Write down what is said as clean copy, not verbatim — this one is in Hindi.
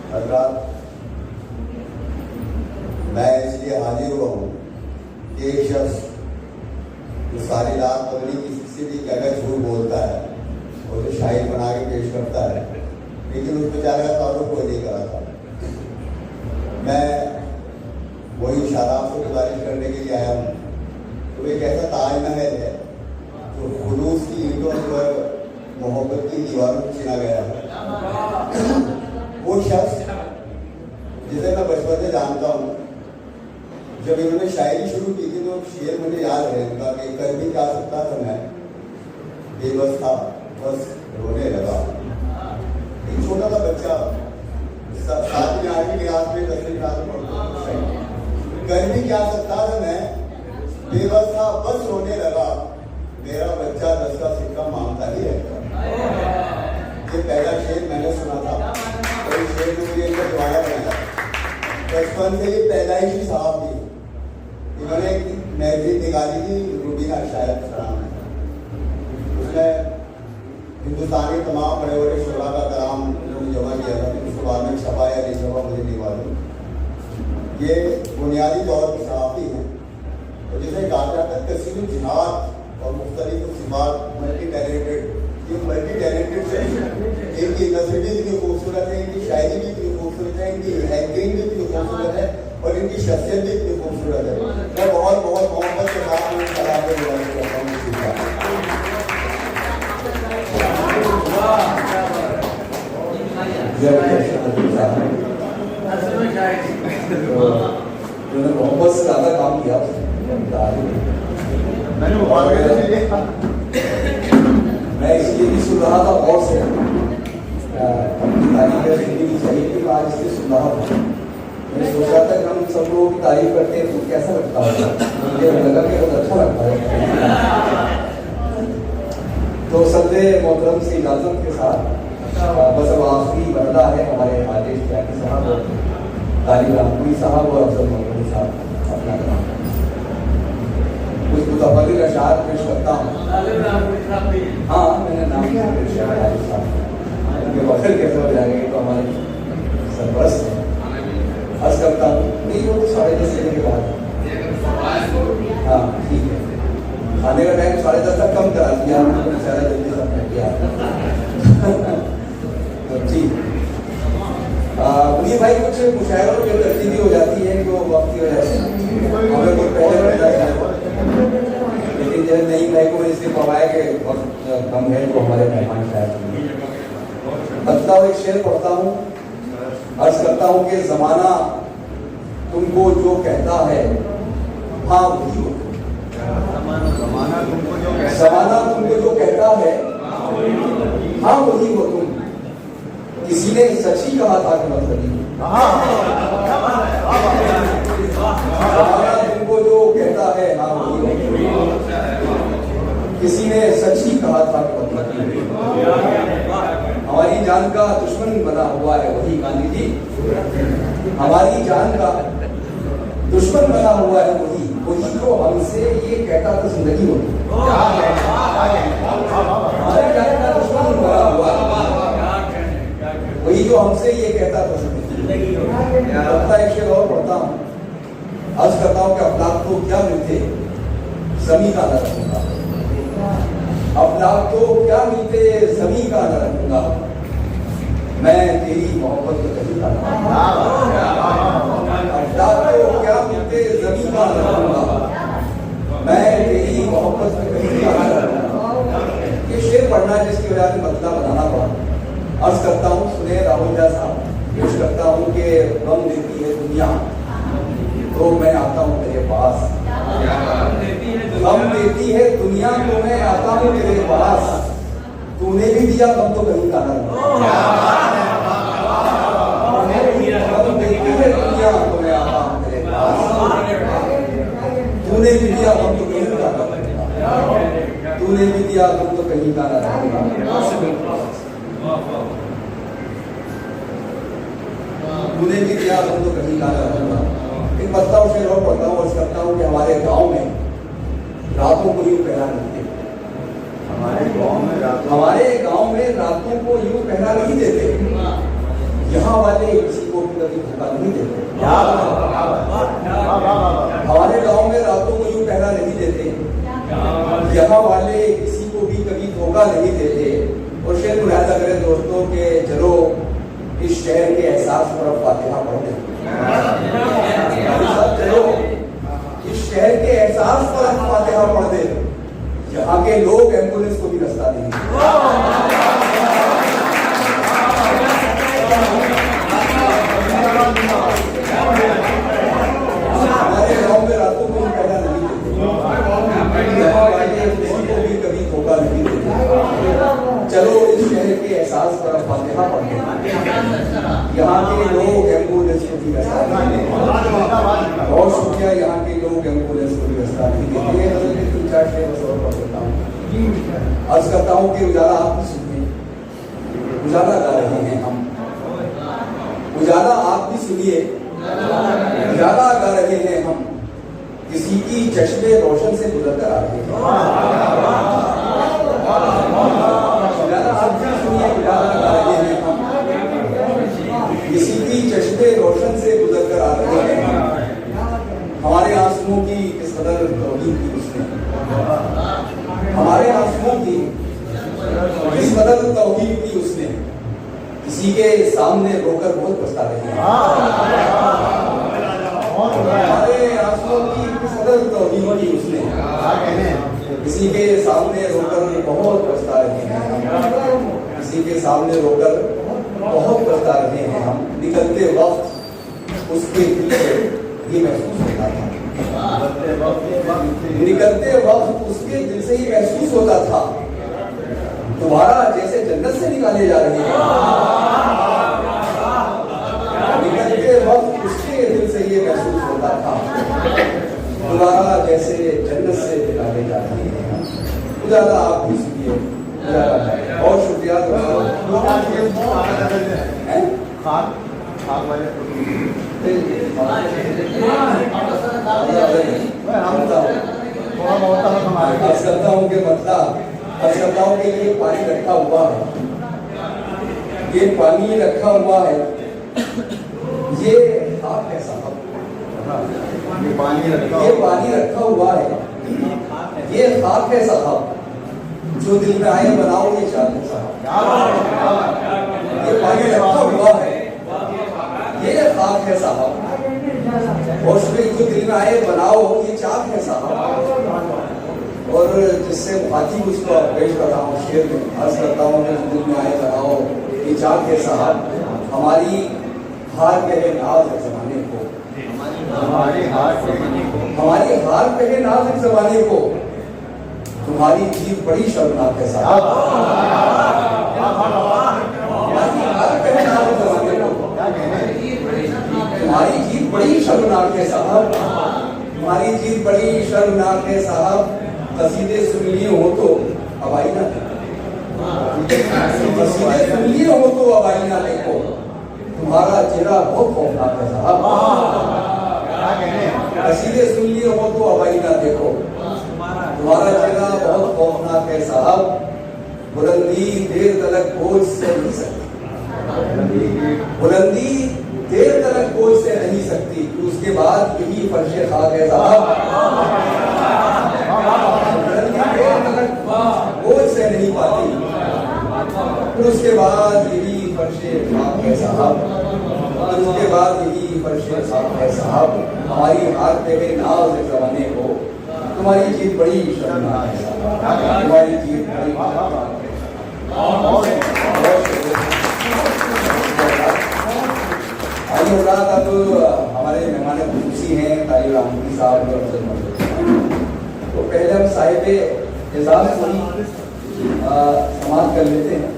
हजरात, मैं इसलिए हाजिर हुआ हूँ कि एक शख्स जो सारी रात पत्नी किसी से भी क्या झूठ बोलता है और जो शायर बना के पेश करता है, लेकिन उस बेचारे का ताल्लुक कोई नहीं करा था। मैं वही शादाब से गुजारिश करने के लिए आया हूँ। तो एक ऐसा ताजमहल है जो खुलूस की ईंटों पर मोहब्बत की दीवारों पर चिना गया है। वो शख्स जिसे मैं बचपन से जानता हूँ, जब इन्होंने शायरी शुरू की थी तो शेर मुझे याद है उनका कि कर भी क्या सकता था मैं, बेबस था बस रोने लगा। एक छोटा सा बच्चा 7वीं 8वीं क्लास में 10वीं क्लास में पढ़ता, कर भी क्या सकता था मैं, बेबस था बस रोने लगा, मेरा बच्चा 10 का सिक्का मांगता ही रहता। ये पहला शेर मैंने सुना था और इस शेर में मुझे इनका दोबारा बनाया। बचपन से ही पैदाइशी साहब थी, इन्होंने एक मैगजीन निकाली थी रूबीना शायद नाम है, उसमें हिंदुस्तानी तमाम बड़े बड़े शुरा का कलाम उन्होंने जमा किया था। उसके बाद में छपा या नहीं छपा मुझे नहीं मालूम। ये बुनियादी तौर पर सहाफ़ी हैं और जिसे कहा जाता है तस्वीर जिहाद और मुख्तलिफ सिफात मल्टी टैलेंटेड। ये मल्टी टैलेंटेड है, इनकी नस्ल भी इतनी खूबसूरत है, इनकी शायरी भी इतनी खूबसूरत है, इनकी एंकरिंग भी इतनी खूबसूरत है और इनकी शख्सियत भी इतनी खूबसूरत है। मैं बहुत बहुत मोहब्बत के साथ उन्हें सलाम करता हूँ। मैंने मोहब्बत से ज्यादा काम किया। मैं इसलिए भी सुन रहा था गौर से, अपनी तारीफ करनी भी चाहिए कि आज इसलिए सुन रहा था। मैंने सोचा था कि हम सब लोगों की तारीफ करते हैं तो कैसा लगता होगा, मुझे लगा कि बहुत अच्छा लगता है। तो सदे मोहतरम से इजाजत के साथ बस अब आखिरी बंदा है हमारे आदेश त्यागी साहब और तालिब रामपुरी साहब और अफजल मोहम्मद साहब अपना नाम कुछ मुतफिल अशार पेश करता हूँ। हाँ, मैंने नाम किया उनके वफर कैसे हो जाएंगे तो हमारे सरपरस्त हैं। अर्ज करता हूँ नहीं वो तो 10:30 के बाद। हाँ ठीक है, खाने का टाइम 10:30 तक कम करा दिया, सारा जल्दी सब कर दिया। जी मुझे भाई कुछ मुशायरों की तरतीबी हो जाती है कि वो वक्त की वजह से हमें कुछ पहले पता है, लेकिन जब नहीं भाई को इसलिए पवाया कि वक्त कम है तो हमारे मेहमान शायद बचता हुआ एक शेर पढ़ता हूँ। अर्ज करता हूँ कि जमाना तुमको जो कहता है हाँ वही हो, जमाना तुमको जो कहता है हाँ वही हो तुम, किसी ने सच ही कहा था कि मतलब तुमको जो कहता है हाँ वही हो, किसी ने सच ही कहा था कि मतलब हमारी जान का दुश्मन बना हुआ है वही गांधी जी, हमारी जान का दुश्मन बना हुआ है वही जो हमसे ये कहता था जिंदगी होती, हमारी जान का दुश्मन बना हुआ वही जो हमसे ये कहता था जिंदगी होती। एक शेर और पढ़ता हूँ। अर्ज करता हूँ कि अफलाक तो क्या मिलते जमी का न रखूंगा, अफलाक तो क्या मिलते जमी का न रखूंगा, मैं तेरी मोहब्बत को कभी का अफलाक तो क्या मिलते जमी का न रखूंगा, मैं तेरी मोहब्बत को कभी का न रखूंगा। ये शेर पढ़ना जिसकी वजह से मतलब बनाना पड़ा। अर्ज करता हूँ सुने राहुल साहब, पेश करता हूँ कि गम देती है दुनिया तो मैं आता हूँ तेरे पास, गम देती है दुनिया तो मैं आता हूँ तेरे पास, तूने भी दिया गम तो कहीं का ना, गम देती है दुनिया तो मैं आता हूँ तेरे पास, तूने भी दिया गम तो कहीं का ना, तूने भी दिया गम तो कहीं का ना, तूने भी दिया गम तो कहीं का ना। एक पढ़ता हूँ शेर और पढ़ता हूँ और करता हूँ कि हमारे गांव में रातों को यूं पहरा नहीं देते, हमारे गांव में रातों को यूं पहरा नहीं देते, यहाँ वाले किसी को भी कभी धोखा नहीं देते। हमारे गांव में रातों को यूं पहरा नहीं देते, यहाँ वाले किसी को भी कभी धोखा नहीं देते। और शेर मुलाहिजा करें दोस्तों के चलो इस शहर के एहसास पर अब फातिहा पढ़ दें। चलो इस शहर के एहसास पर अब फातिहा पढ़ दें। यहाँ के लोग एम्बुलेंस को भी रास्ता नहीं। हमारे गांव में रातों को पैदा नहीं देते, किसी को भी कभी धोखा नहीं देते। चलो इस शहर के एहसास पर अब फातिहा पढ़ दें। यहाँ के लोग एम्बुलेंस को भी रास्ता नहीं देते। बहुत शुक्रिया, यहाँ के लोग एम्बुलेंस को भी रास्ता नहीं देते। तीन चार शेर और पढ़ देता हूँ। अर्ज करता हूँ कि उजाला आप भी सुनिए, उजाला गा रहे हैं हम। उजाला आप भी सुनिए, उजाला गा रहे हैं हम, किसी की चश्मे रोशन से गुजर कर आ रहे हैं। उजाला आप भी सुनिए, उजाला गा रहे हैं हम, किसी की चश्मे रोशन से गुजर कर आ रहे हैं। हमारे आंसुओं की किस कदर तौहीन की उसने, हमारे आंसुओं की किस कदर तौहीन की उसने, किसी के सामने रोकर बहुत पछता रहे हैं। हमारे आंसुओं की किस कदर तौहीन की उसने, किसी के सामने रोकर बहुत पछता रहे हैं। किसी के सामने रोकर बहुत पछता रहे हैं हम। निकलते वक्त उसके दिल से ही महसूस होता था, निकलते वक्त उसके दिल से ही महसूस होता था, दोबारा जैसे जन्नत से निकाले जा रहे हैं। निकलते वक्त उसके दिल से ये महसूस होता था, दोबारा जैसे जन्नत से निकाले जा रहे हैं। उजाला आप भी सुनिए, बहुत शुक्रिया करता हूँ कि मतलब करता हूँ कि ये पानी रखा हुआ है, ये पानी रखा हुआ है, ये खाक है साहब, ये पानी रखा हुआ है, ये खाक है साहब, जो दिल में आए बनाओ ये चाक है साहब। ये पानी रखा हुआ है, ये खाक है साहब, और उसमें जो दिल में आए बनाओ ये चाक है साहब। और जिससे मुखातिब उसको पेश कर रहा हूँ शेर में अर्ज करता हूँ कि दिल में आए बनाओ ये चाक है साहब। हमारी हार कहे नाज है जमाने को, हमारी हार कहे नाज है जमाने को, तुम्हारी जीत बड़ी शर्मनाक है साहब। हमारी हार कहे नाज है जमाने को, तुम्हारी जीत बड़ी शर्मनाक है साहब। तुम्हारी जीत बड़ी शर्मनाक है साहब। कसीदे सुन लिए हो तो अब आई ना देखो, कसीदे सुन लिए हो तो अब आई ना देखो, तुम्हारा चेहरा बहुत खौफनाक है साहब। कसीदे सुन लिए हो तो अब आई ना देखो, तुम्हारा चेहरा बहुत खौफनाक है साहब। बुलंदी देर तलक बोझ से नहीं सकती, बुलंदी देर तलक बोझ से नहीं सकती, उसके बाद यही फर्शे खाक है साहब। बोझ से नहीं पाती, फिर उसके बाद यही फर्शे खाक है साहब, फिर उसके बाद यही फर्शे खाक है साहब। हमारी हाथ पे गए नाज जमाने को, तुम्हारी जीत बड़ी शर्मनाक है साहब, तुम्हारी जीत बड़ी शर्मनाक है। आइए उस्ताद, अब हमारे मेहमान खुशी हैं तालिब आमदी साहब और अफजल महमूद। तो पहले हम साहिब एजाज समाप्त कर लेते हैं।